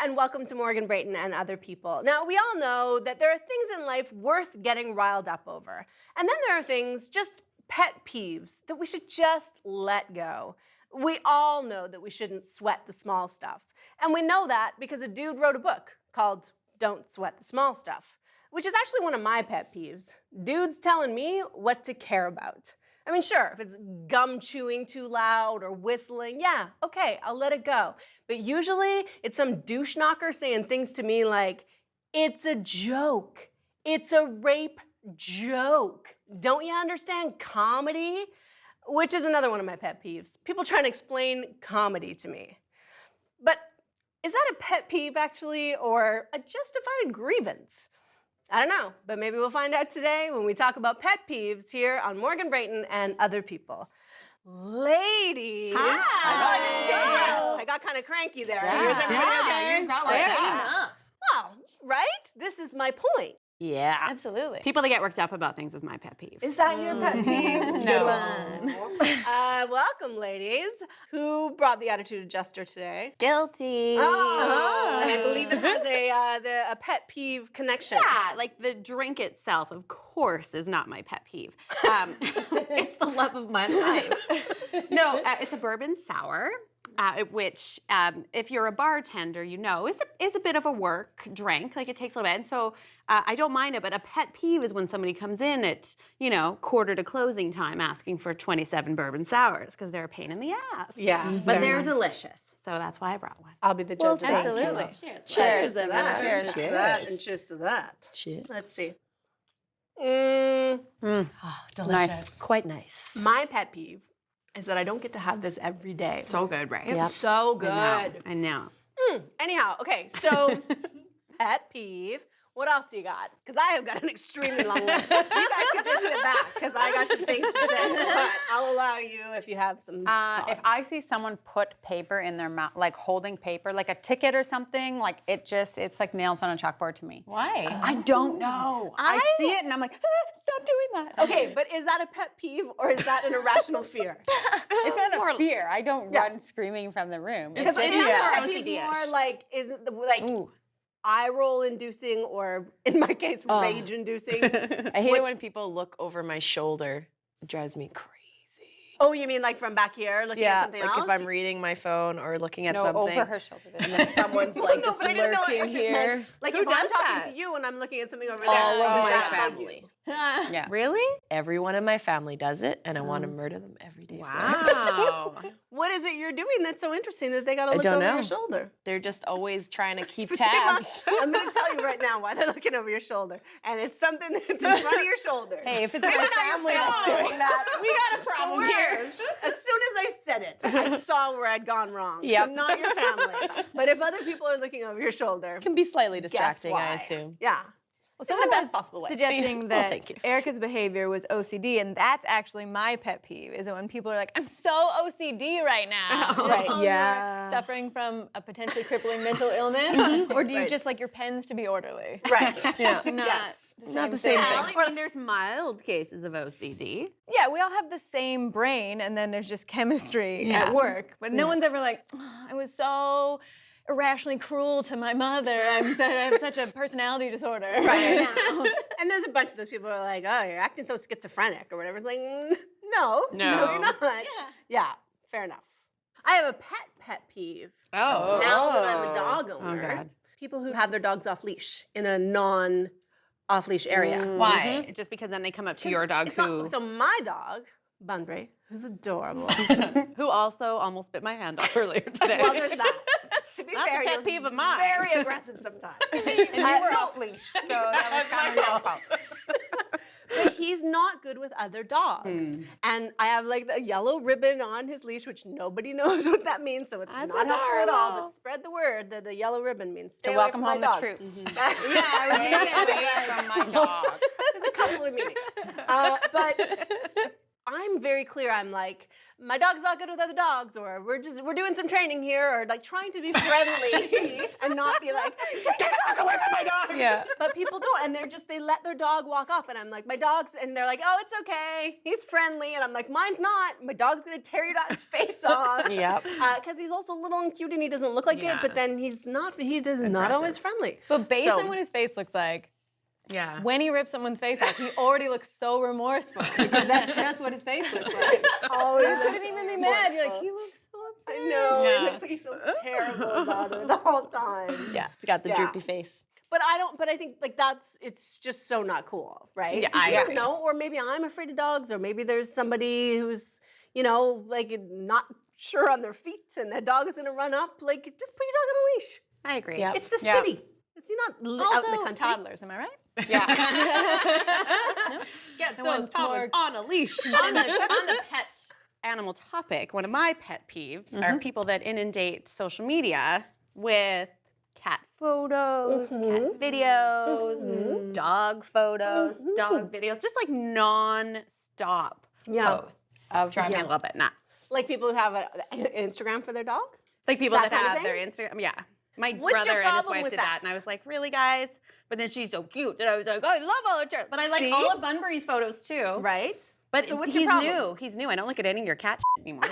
and welcome to Morgan, Brayton, and Other People. Now, we all know that there are things in life worth getting riled up over. And then there are things, just pet peeves, that we should just let go. We all know that we shouldn't sweat the small stuff. And we know that because a dude wrote a book called Don't Sweat the Small Stuff, which is actually one of my pet peeves. Dudes telling me what to care about. I mean, sure, if it's gum chewing too loud or whistling, yeah, okay, I'll let it go. But usually it's some douche knocker saying things to me like, it's a joke. It's a rape joke. Don't you understand comedy? Which is another one of my pet peeves. People trying to explain comedy to me. But is that a pet peeve actually, or a justified grievance? I don't know, but maybe we'll find out today when we talk about pet peeves here on Morgan, Brayton, and Other People. Ladies! Hi! I got kind of cranky there. Yeah. Is everybody okay? You got Fair worked up. enough. Well, right? This is my point. Yeah. Absolutely. People that get worked up about things is my pet peeve. Is that your pet peeve? No. Welcome, ladies. Who brought the attitude adjuster today? Guilty. Oh, and I believe it has a pet peeve connection. Yeah, like the drink itself, of course, is not my pet peeve. It's the love of my life. No, it's a bourbon sour. Which, if you're a bartender, you know, is a bit of a work drink. Like, it takes a little bit. And so I don't mind it, but a pet peeve is when somebody comes in at, quarter to closing time asking for 27 bourbon sours because they're a pain in the ass. Yeah. But they're delicious. So that's why I brought one. I'll be the judge of that. Absolutely. Cheers to that. Cheers. Cheers to that. And cheers to that. Cheers. Let's see. Oh, delicious. Nice. Quite nice. My pet peeve is that I don't get to have this every day. So good, right? It's so good. I know. Anyhow, okay, so pet peeve. What else do you got? Because I have got an extremely long list. You guys can just sit back because I got some things to say. But I'll allow you if you have some thoughts. If I see someone put paper in their mouth, like holding paper, like a ticket or something, like it's like nails on a chalkboard to me. Why? I don't know. I see it and I'm like, stop doing that. Okay, but is that a pet peeve or is that an irrational fear? It's not a fear. I don't run screaming from the room. Because It's it's more I think OCD-ish. more like, is it like eye roll inducing or in my case, rage inducing? I hate it when people look over my shoulder. It drives me crazy. Oh, you mean like from back here looking at something like else? if I'm reading my phone or looking at No, something. over her shoulder. And then someone's like just but I didn't know what lurking it here. meant. Like Who if I'm does talking that? to you and I'm looking at something over there. All of does my that bug you? family. Yeah. Really? Everyone in my family does it, and I want to murder them every day. for it. Wow. What is it you're doing that's so interesting that they got to look don't over know. your shoulder? They're just always trying to keep Fatima, tabs. I'm going to tell you right now why they're looking over your shoulder. And it's something that's in front of your shoulder. Hey, if it's Maybe my not your family that's family. doing that, We got a problem here. As soon as I said it, I saw where I'd gone wrong. Yep. So not your family. But if other people are looking over your shoulder, Can be slightly guess distracting, why. I assume. Yeah. Well, In someone the was best possible way. suggesting Well, that thank you. Erica's behavior was OCD, and that's actually my pet peeve, is that when people are like, I'm so OCD right now. Right. You're Yeah. suffering from a potentially crippling mental illness, or do you Right. just like your pens to be orderly? Right. Yeah. Not Yes. Not the same Well, thing. I mean, there's mild cases of OCD. Yeah, we all have the same brain, and then there's just chemistry Yeah. at work. But no one's ever like, "Oh, I was so irrationally cruel to my mother. I have such a personality disorder. Right. And there's a bunch of those people who are like, oh, you're acting so schizophrenic or whatever. It's like, no, you're not. Yeah, fair enough. I have a pet peeve. Oh. Now that I'm a dog owner, God. people who have their dogs off leash in a non-off leash area. Why? Just because then they come up to your dog It's not- who so my dog, Bunbury, who's adorable. who also almost bit my hand off earlier today. Well, there's that. To be That's a fair, pet you're peeve of mine. very aggressive sometimes. and you were off leash, so that was kind of your fault. But he's not good with other dogs. And I have like the yellow ribbon on his leash, which nobody knows what that means, so it's That's not helpful at all. adorable. But spread the word that a yellow ribbon means stay To away welcome from home my the dog. troops. Yeah, I was gonna say, Away from my dog. There's a couple of meanings. But I'm very clear. I'm like, my dog's not good with other dogs, or we're doing some training here, or like trying to be friendly and not be like, get the dog away from my dog. Yeah. But people don't, and they let their dog walk up, and I'm like, my dog's, and they're like, oh, it's okay, he's friendly, and I'm like, mine's not. My dog's gonna tear your dog's face off. Yep. Because he's also little and cute, and he doesn't look like it, but then he's not. He is not always friendly. But based So- on what his face looks like, Yeah. when he rips someone's face off, he already looks so remorseful because that's just what his face looks like. Oh, You couldn't even be mad. You're like, he looks so upset. I know. Yeah. It looks like he feels terrible about it all times. Yeah. It's got the Yeah. droopy face. But I think like it's just so not cool, right? Yeah, 'Cause I you don't agree. know, or maybe I'm afraid of dogs, or maybe there's somebody who's, you know, like not sure on their feet, and the dog is gonna run up. Like, just put your dog on a leash. I agree. Yeah. It's the Yeah. city. You're not out in the Also, country. toddlers, am I right? Yeah. Get those toddlers on a leash. on the pet animal topic, one of my pet peeves are people that inundate social media with cat photos, cat videos, dog photos, dog videos, just like non-stop Yeah. posts. Drive me a little bit nuts. Like people who have an Instagram for their dog. Like people That that, kind of have their thing? Instagram, yeah. My What's your brother and his problem wife with did that, that? and I was like, really, guys? But then she's so cute, and I was like, I love all of her. But I like See? all of Bunbury's photos too. Right? But So what's he's your problem? new. He's new. I don't look at any of your cat anymore.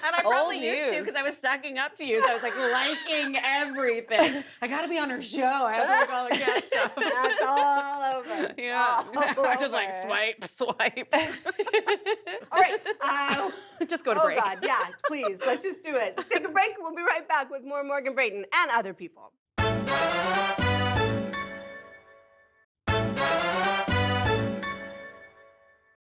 And I Old probably used to news. because I was sucking up to you. So I was like liking everything. I got to be on her show. I have to like all the cat stuff. That's all over. It's Yeah. all I just like over. swipe. All right. Just go to Oh break. God, yeah, please. Let's just do it. Let's take a break. We'll be right back with more Morgan Brayton and other people.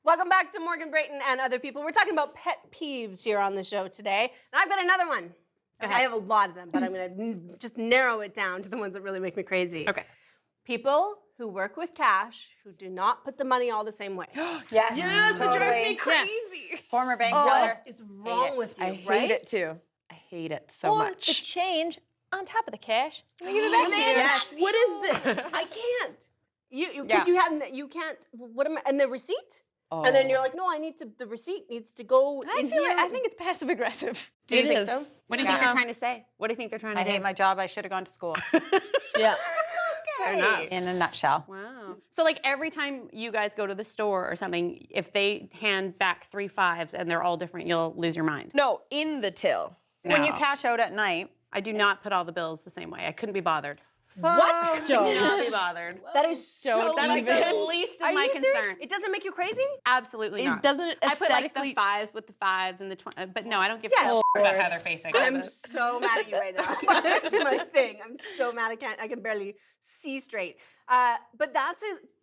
Welcome back to Morgan Brayton and other people. We're talking about pet peeves here on the show today. And I've got another one. I have a lot of them, but I'm going to just narrow it down to the ones that really make me crazy. Okay. People who work with cash who do not put the money all the same way. Yes. Totally. crazy. Former bank What teller. is wrong with you, I hate right? it too. I hate it so or the much. change on top of the cash. Let me give it back to you. Yes. What is this? I can't. Yeah. Because you can't. What am I? And the receipt? Oh. And then you're like, no, I need to. The receipt needs to go I in feel here. like, I think it's passive aggressive. Do you It think is. so? What do you think they're trying to say? What do you think they're trying to I do? hate my job. I should have gone to school. Yeah. Fair enough. In a nutshell. Wow. So like every time you guys go to the store or something, if they hand back 3 5s and they're all different, you'll lose your mind. No, in the till. When you cash out at night, I do not put all the bills the same way. I couldn't be bothered. What? Could not be bothered. That is so. That's like the least Are of my you serious? concern. It doesn't make you crazy? Absolutely It not. doesn't I put like the aesthetically. 5s with the 5s and the 20, but no, I don't give Yeah, a shit about sure. how they're facing. I'm so mad at you right now. That's my thing. I'm so mad I can barely see straight. But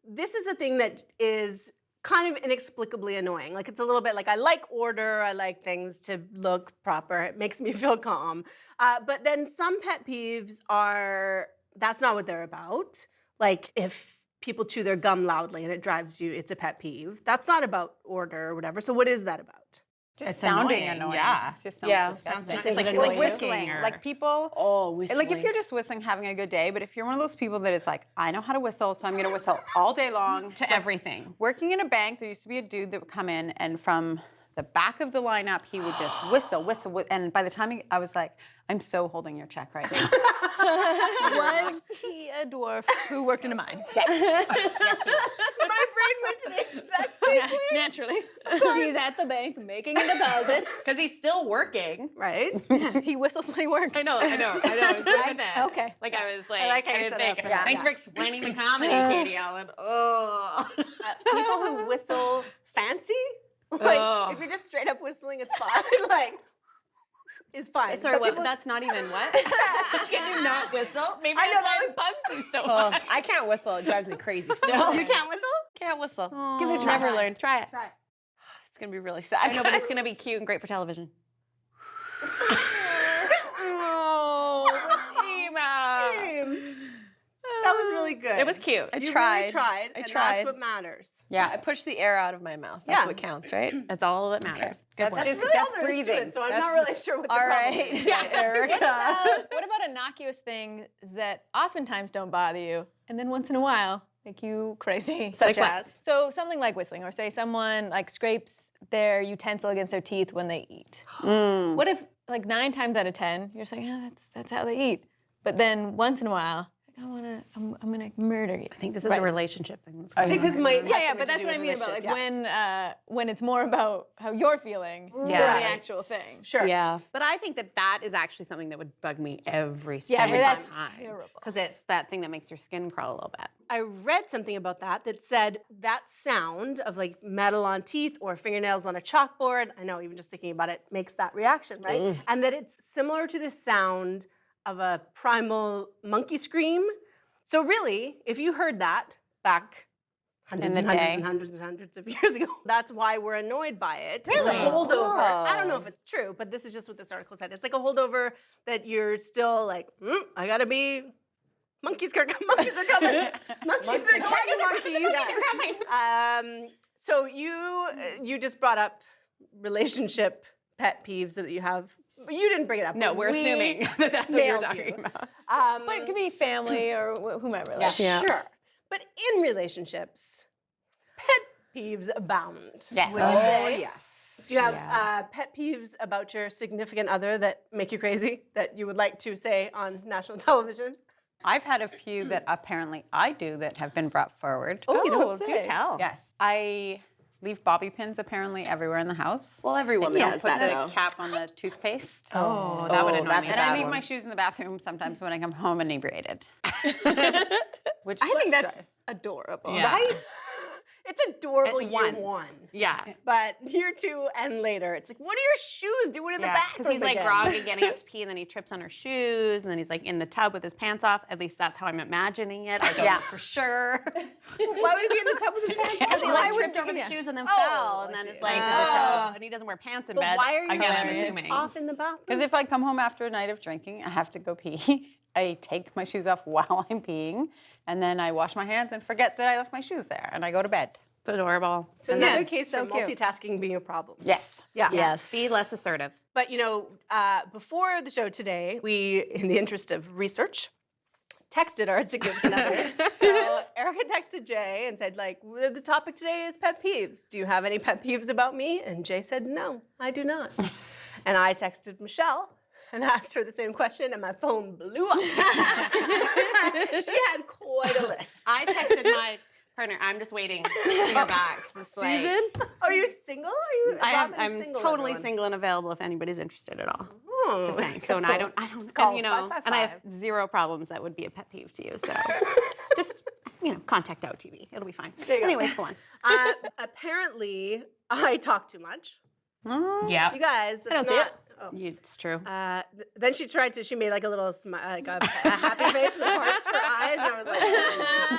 this is a thing that is kind of inexplicably annoying. Like it's a little bit like I like order, I like things to look proper. It makes me feel calm. But then some pet peeves are that's not what they're about. Like if people chew their gum loudly and it drives you, it's a pet peeve. That's not about order or whatever. So what is that about? just It's sounding annoying, annoying. yeah. It just sounds Yeah, disgusting. sounds just Does like, it annoy like you? whistling. or- Like people. Oh, whistling. Like if you're just whistling, having a good day, but if you're one of those people that is like, I know how to whistle, so I'm gonna whistle all day long. to everything. Working in a bank, there used to be a dude that would come in, and from the back of the lineup, he would just whistle, and by the time I was like, I'm so holding your check right now. Was he a dwarf who worked in a mine? My brain went to the exact same Yeah, naturally. He's at the bank making a deposit. Because he's still working. right? He whistles when he works. I know. I was good with that. Okay. Like I was like, I like how I you didn't set it think. up for that. Thanks for explaining the comedy, Katie Allen. Oh. People who whistle fancy, like Oh. if you're just straight up whistling, it's fine. Like, it's fine. Sorry, But what? people- That's not even what? Can you not whistle? Maybe I know, that's that why it bugs you so Oh, much. I can't whistle. It drives me crazy still. You can't whistle? Can't whistle. Give it a try. Never learned. Try it. It's gonna be really sad. I know, but it's gonna be cute and great for television. Oh, Fatima. That was really good. It was cute. I You tried. really tried. I and tried. That's what matters. Yeah. I pushed the air out of my mouth. That's Yeah. what counts, right? That's all that matters. Good That's work. just Really that's all there is to breathing. it, so I'm That's- not really sure what the All problem right, is. Erica. What about innocuous things that oftentimes don't bother you, and then once in a while make you crazy? Such as? So something like whistling, or say someone like scrapes their utensil against their teeth when they eat. What if like 9 times out of 10, you're just like, that's how they eat. But then once in a while, like, I'm gonna murder you. I think this is a relationship thing. I think this might. Yeah, but that's what I mean about like when it's more about how you're feeling than the actual thing. Sure. Yeah. But I think that is actually something that would bug me every Yeah, single but that's time. terrible. Because it's that thing that makes your skin crawl a little bit. I read something about that said that sound of like metal on teeth or fingernails on a chalkboard, I know even just thinking about it makes that reaction, right? And that it's similar to the sound of a primal monkey scream. So really, if you heard that back hundreds and hundreds of years ago, that's why we're annoyed by it. It's a holdover. I don't know if it's true, but this is just what this article said. It's like a holdover that you're still like, I gotta be. Monkeys are coming. Monkeys are coming. Monkeys are coming. So you just brought up relationship pet peeves that you have. You didn't bring it up. No, we're assuming that that's what you're talking about. But it could be family or whomever. Like. Yeah, sure. But in relationships, pet peeves abound. Yes. Would you say? Yes. Do you have pet peeves about your significant other that make you crazy that you would like to say on national television? I've had a few that apparently I do that have been brought forward. Oh, you don't do say. tell. Yes. I leave bobby pins apparently everywhere in the house. Well, every woman Don't does put that, the though. cap on the toothpaste. Oh, that would annoy that's me. a And I bad leave one. my shoes in the bathroom sometimes when I come home inebriated. Which I think that's adorable. Yeah. Right? It's adorable At year once. 1. Yeah. But year 2 and later, it's like, what are your shoes doing in the bathroom because he's like again? groggy getting up to pee, and then he trips on her shoes, and then he's like in the tub with his pants off. At least that's how I'm imagining it. I don't know for sure. Why would he be in the tub with his pants? Because he Why like would tripped he over be the there? shoes and then Oh, fell, and I then see. is like in the tub, and he doesn't wear pants in But bed. why are your Again, I'm shoes assuming. off in the bathroom? Because if I come home after a night of drinking, I have to go pee. I take my shoes off while I'm peeing, and then I wash my hands and forget that I left my shoes there, and I go to bed. It's adorable. It's another Yeah, case so for cute. multitasking being a problem. Yes. Yeah. Yes. Be less assertive. But before the show today, we, in the interest of research, texted our significant others. So Erica texted Jay and said, like, the topic today is pet peeves. Do you have any pet peeves about me? And Jay said, no, I do not. And I texted Michelle and asked her the same question, and my phone blew up. She had quite a list. I texted my partner. I'm just waiting to hear back. Just like- Susan? Are you single? Are you? I'm single, totally everyone? single and available if anybody's interested at all. Oh, Just saying. So and I don't, call and, 555. and I have 0 problems that would be a pet peeve to you. So just, contact Out TV. It'll be fine. you go. Anyways, go on. Apparently, I talk too much. Yeah. You guys, that's don't see not, it. Oh. It's true. Then she made like a little like a happy face with hearts for eyes, and I was like,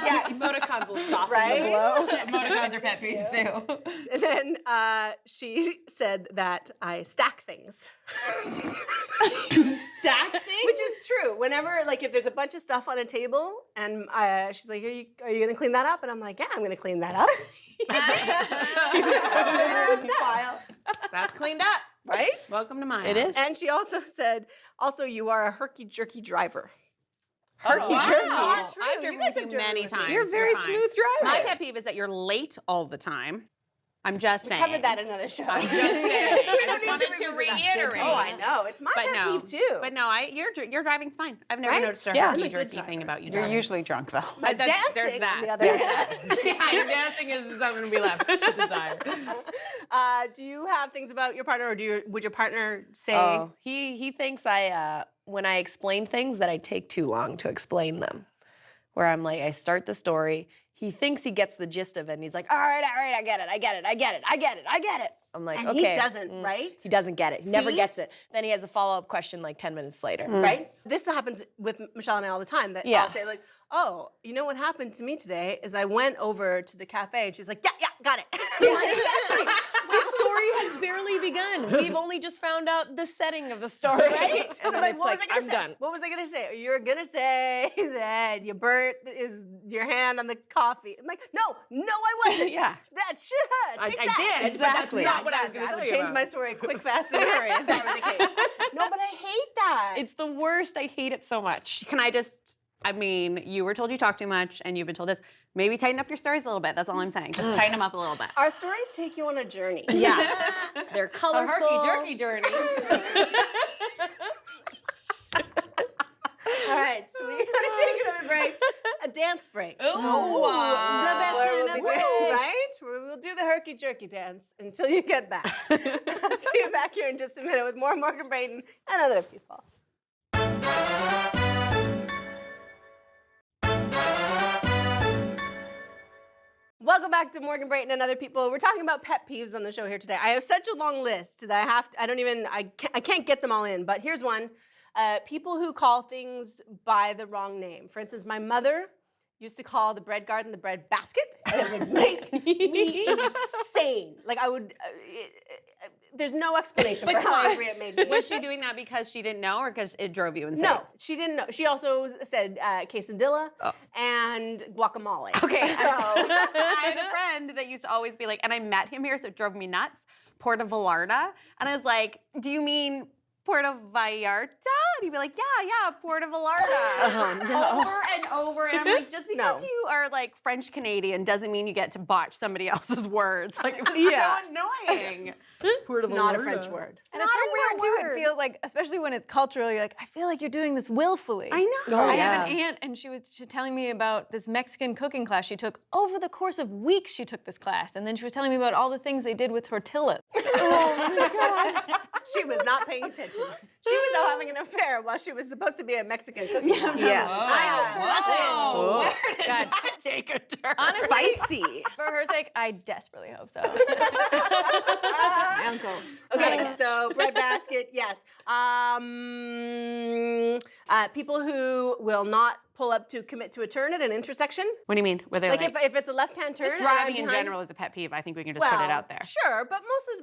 Yeah, emoticons will soften Right? the blow. Emoticons are pet peeves too. and then she said that I stack things. Stack things? Which is true. Whenever, like, if there's a bunch of stuff on a table, and she's like, "Are you gonna clean that up?" And I'm like, "Yeah, I'm gonna clean that up." That's cleaned up. Right? Welcome to my It house. is. And she also said, "Also, you are a herky jerky driver." Herky jerky. Not true. I've driven You guys with have you driven many with me. times. You're a very fine. smooth driver. My pet peeve is that you're late all the time. I'm just We saying. covered that in another show. I'm just saying. We I don't just need wanted to revisit that. reiterate. Oh, I know. It's my But pet no. peeve too. But no, your driving's fine. I've never Right? noticed a Yeah. herky I'm a good jerky thing driver. about you. You're driving. usually drunk though. My There's dancing, that. on the other hand. Yeah, your dancing is something to be left to desire. Do you have things about your partner, or would your partner say? Oh, he thinks when I explain things that I take too long to explain them. Where I'm like, I start the story, he thinks he gets the gist of it, and he's like, all right, I get it. I'm like, And okay. he doesn't, right? He doesn't get it. He never See? gets it. Then he has a follow-up question like 10 minutes later. Right? This happens with Michelle and I all the time. That Yeah. I'll say like, "Oh, you know what happened to me today is I went over to the cafe," and she's like, "Yeah, got it." Exactly. The story has barely begun. We've only just found out the setting of the story. Right? And then Like, it's what was like, I gonna I'm say? done. What was I gonna say? You're gonna say that you burnt your hand on the coffee. I'm like, no, I wasn't. Yeah. That should. I Take did, that. exactly. But Not what I was exactly. gonna I would tell you change about. my story quick, fast, and hurry if that were the case. No, but I hate that. It's the worst. I hate it so much. Can I just I mean, you were told you talk too much, and you've been told this. Maybe tighten up your stories a little bit. That's all I'm saying. Just tighten them up a little bit. Our stories take you on a journey. Yeah. They're A colorful. herky-jerky journey. All right, so we gotta take another break. A dance break. The best Where kind we'll of be break. doing, right? Where we'll do the herky jerky dance until you get back. I'll see you back here in just a minute with more Morgan Brayton and other people. Welcome back to Morgan Brayton and other people. We're talking about pet peeves on the show here today. I have such a long list that I can't get them all in, but here's one. People who call things by the wrong name. For instance, my mother used to call the bread garden the bread basket, and it would make me insane. Like I would, there's no explanation for how angry it made me. Was she doing that because she didn't know or because it drove you insane? No, she didn't know. She also said quesadilla and guacamole. Okay, So, I had a friend that used to always be like, and I met him here, so it drove me nuts, Puerto Vallarta. And I was like, do you mean Puerto Vallarta? And he'd be like, yeah, Puerto Vallarta. Over and over. And I'm like, just because you are like French Canadian doesn't mean you get to botch somebody else's words. Like, it was so annoying. it's not a French word. And it's so weird too. It feels like, especially when it's cultural, you're like, I feel like you're doing this willfully. I know. I have an aunt, and she was telling me about this Mexican cooking class she took. Over the course of weeks, she took this class, and then she was telling me about all the things they did with tortillas. She was not paying attention. She was out having an affair while she was supposed to be a Mexican cooking class. Yes. Whoa. Where did God. that take a turn? Honestly, Spicy. for her sake, I desperately hope so. My uncle. Okay, so bread basket, yes. People who will not pull up to commit to a turn at an intersection. What do you mean? Were they Like if it's a left-hand turn. just and I'm driving in behind- general is a pet peeve. I think we can just put it out there. Sure, but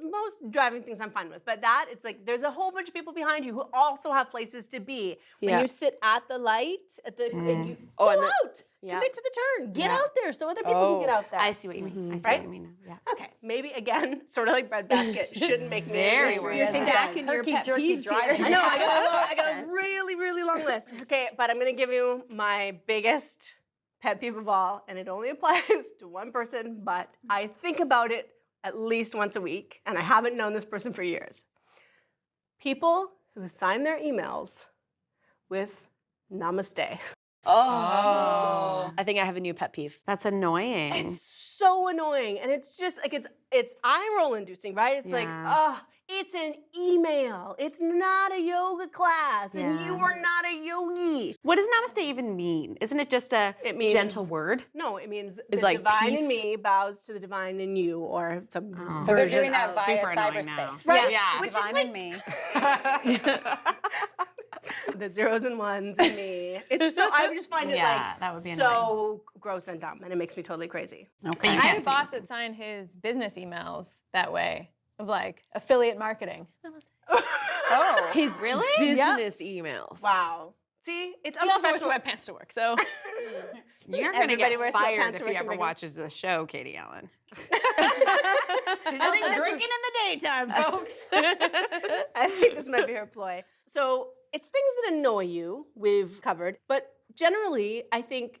most driving things I'm fine with. But that, it's like there's a whole bunch of people behind you who also have places to be. When Yeah. you sit at the light, and you Oh, pull and the- out, commit to the turn, get out there so other people can get out there. I see what you mean. I see Right? what you mean. Yeah. Okay, maybe again, sort of like bread basket, shouldn't make me Very as weird. angry as it does. your pet peeves I know, I got a really, really long list. Okay, but I'm gonna give you my biggest pet peeve of all, and it only applies to one person, but I think about it at least once a week, and I haven't known this person for years. People who sign their emails with Namaste. I think I have a new pet peeve. That's annoying. It's so annoying, and it's just like it's eye roll inducing, right? It's like, Yeah. oh, it's an email. It's not a yoga class, and you Yeah. are not a yogi. What does namaste even mean? Isn't it just a It means- gentle word? No, it means It's the like divine in peace. me bows to the divine in you, or some So they're version doing that of via super annoying now. cyberspace. Right, Yeah. which is Divine like in me. the zeros and ones in me. It's so I just find it Yeah, like that would be so gross and dumb, and it makes me totally crazy. Okay. you I can't had a see. boss that signed his business emails that way, of like affiliate marketing. Oh, He's really? Business emails. wow. See, it's He also wears unprofessional. sweatpants to work, so You're gonna Everybody get wears fired sweatpants if to he work ever in watches the show, Katie Allen. She's think also this drinking in the daytime, folks. I think this might be her ploy. So it's things that annoy you, we've covered, but generally, I think,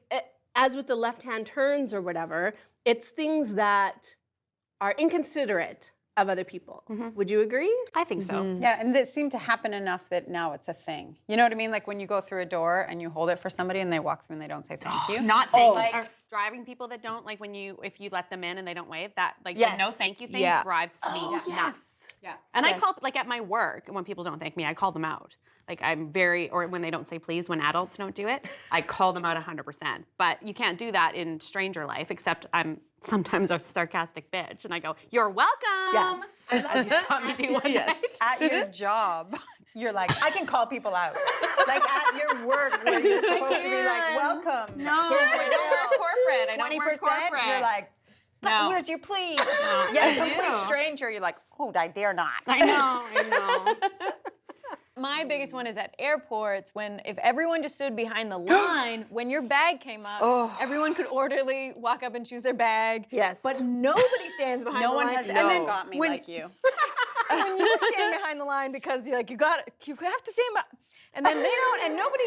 as with the left-hand turns or whatever, it's things that are inconsiderate of other people. Would you agree? I think so. Yeah, and it seemed to happen enough that now it's a thing. You know what I mean? Like when you go through a door and you hold it for somebody and they walk through and they don't say thank you. Not thank or driving people that don't like if you let them in and they don't wave, that like the no thank you thing Yeah. drives me nuts. Yeah. And I call like at my work when people don't thank me, I call them out. Like I'm or when they don't say please when adults don't do it, I call them out 100%. But you can't do that in stranger life, except I'm sometimes a sarcastic bitch and I go, "You're welcome." Yes. As you saw me do one night. At your job, you're like, I can call people out. Like at your work where you're supposed to be like, welcome. No, Here's I your don't work bill. corporate. I don't work 20%, corporate. you're like, No. where's your please? I Yeah, do. complete stranger, you're like, oh, I dare not. I know. my biggest one is at airports when if everyone just stood behind the line, when your bag came up, everyone could orderly walk up and choose their bag. Yes. But nobody stands behind No the one line. has And ever then got me when, like you. when you stand behind the line because you're like, you have to stand by. and then they don't, and nobody,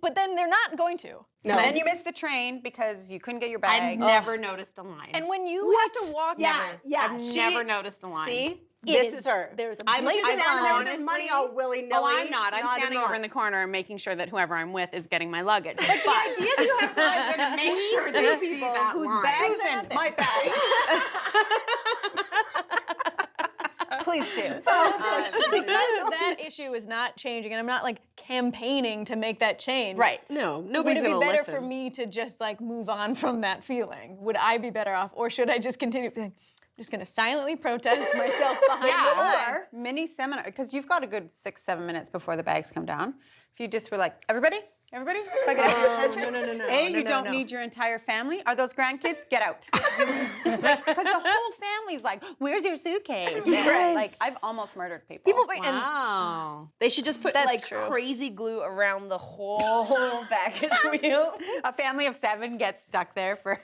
but then they're not going to. No. And then you missed the train because you couldn't get your I've bag. never noticed a line. And when you have to walk, I've never noticed a line. See? It This is her. There's a I'm just blatant standing there with honestly- their money all willy-nilly. Oh, I'm not. I'm standing not. over in the corner and making sure that whoever I'm with is getting my luggage. But The idea that you have to make sure that you see that whose line. bags and my bag. Please do. because that issue is not changing, and I'm not like campaigning to make that change. Right. No, Would nobody's it be gonna better listen. for me to just like move on from that feeling? Would I be better off, or should I just continue being, I'm just gonna silently protest myself behind the line? Or mini seminar, because you've got a good 6-7 minutes before the bags come down. If you just were like, everybody, if I get your attention. no. A, you don't no. need your entire family. Are those grandkids? Get out. Because the whole family's like, where's your suitcase? Yes. Like, I've almost murdered people. Wow. They should just put That's like true. crazy glue around the whole baggage wheel. A family of 7 gets stuck there for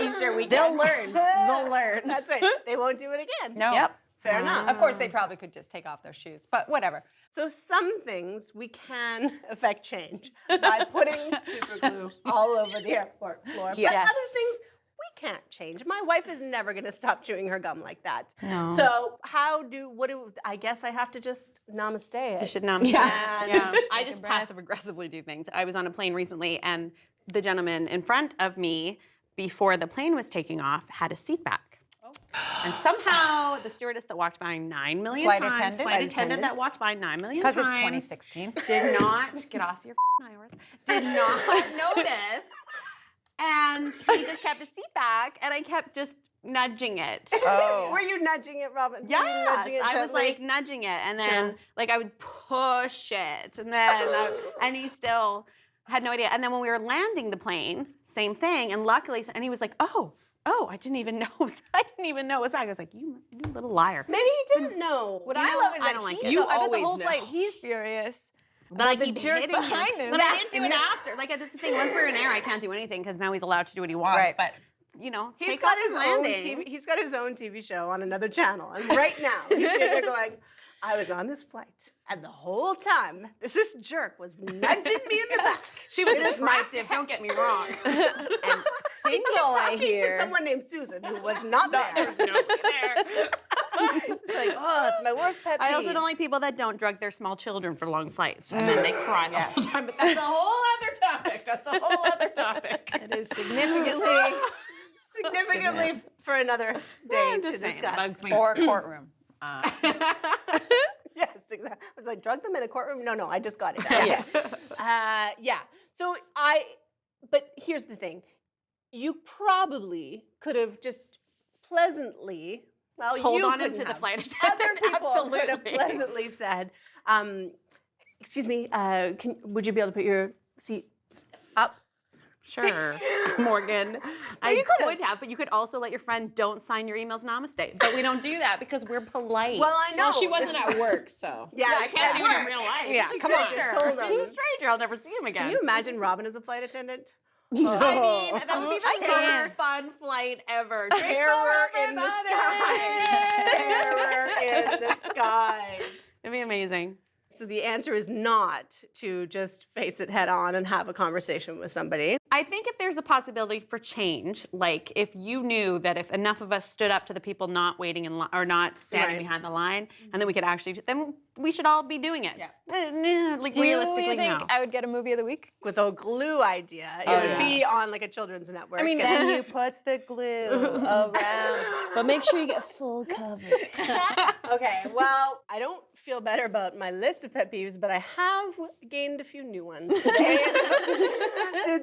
Easter weekend. They'll learn. They'll learn. That's right. They won't do it again. No. Yep. Fair enough. Of course, they probably could just take off their shoes, but whatever. So some things we can affect change by putting super glue all over the airport floor. But Yes. other things we can't change. My wife is never going to stop chewing her gum like that. No. So I guess I have to just namaste it. You should namaste. Yeah. I just passive aggressively do things. I was on a plane recently, and the gentleman in front of me, before the plane was taking off, had a seat back. And somehow the stewardess that walked by 9 million Flight times, attendant? flight attendant that walked by 9 million times, Because it's 2016. did not get off your hours, did not notice, and he just kept his seat back, and I kept just nudging it. Oh. Were you nudging it, Robyn? Were you Yes, nudging it I was gently? like nudging it, and then like I would push it, and then and he still had no idea. And then when we were landing the plane, same thing. And luckily, and he was like, "Oh, I didn't even know. I didn't even know it was back." I was like, "You little liar." Maybe he didn't know. What You I know, love is I that don't like he, it. you You I bet the always whole know. flight, he's furious. But I the keep jerk hitting behind him. But I Yeah. didn't do it after. Like that's the thing. Once we're in air, I can't do anything because now he's allowed to do what he wants. Right. But you know, He's take got off his own TV. He's got his own TV show on another channel, and right now he's sitting there going, "I was on this flight, and the whole time this jerk was nudging me in the back." She was disruptive. Don't get me wrong. And single, I hear to someone named Susan who was not there. It's like, oh, it's my worst pet peeve. I also don't like people that don't drug their small children for long flights and then they cry the whole time. But that's a whole other topic. That's a whole other topic. It is significantly. significantly for another day I'm to just saying, discuss. it bugs me. Or a courtroom. Yes, exactly. I was like, drug them in a courtroom? No, I just got it. Yes. Yeah. So but here's the thing. You probably could have just pleasantly, well, Told you on couldn't him to the have. flight Other attendant. people could have Absolutely. pleasantly said, excuse me, would you be able to put your seat up? Sure, Morgan. I could have, but you could also let your friend don't sign your emails Namaste. But we don't do that because we're polite. Well, I know. Well, she wasn't at work, so. Yeah, I can't do it in real life. Yeah, She's come a on. stranger. Just told us. He's a stranger. I'll never see him again. Can you imagine Robyn as a flight attendant? I mean, that would be I the can. most fun flight ever. Terror in the skies. Terror in the skies. It'd be amazing. So the answer is not to just face it head on and have a conversation with somebody. I think if there's a possibility for change, like if you knew that if enough of us stood up to the people not waiting in line or not standing Right. behind the line, and then we could actually, then we should all be doing it. Yeah. Like Do realistically, you think no. I would get a movie of the week? With a glue idea, it Oh, would yeah. be on like a children's network. I mean, and Then you put the glue around. But make sure you get full coverage. okay, well, I don't feel better about my list of pet peeves, but I have gained a few new ones today.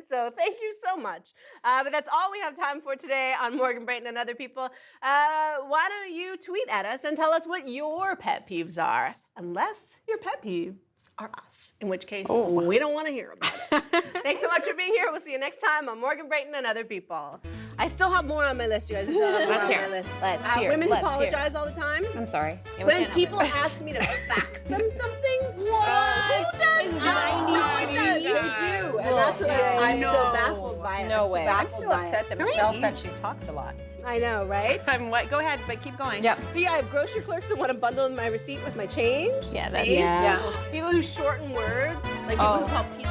So thank you so much. But that's all we have time for today on Morgan, Brayton, and Other People. Why don't you tweet at us and tell us what your pet peeves are? Unless your pet peeves are us, in which case we don't want to hear about it. Thanks so much for being here. We'll see you next time on Morgan, Brayton, and Other People. I still have more on my list, you guys. I still have more Let's on hear. my list. Let's hear. Women Let's apologize all the time. I'm sorry. When people ask me to fax them something, what? This is No, it does. They do. And that's what I'm so baffled by. by it. No I'm so way. I'm baffled still by upset it. that Michelle said she talks a lot. I know, right? Go ahead, but keep going. Yep. See, I have grocery clerks that want to bundle in my receipt with my change. Yeah, that's See? Yeah. People who shorten words, like people who call people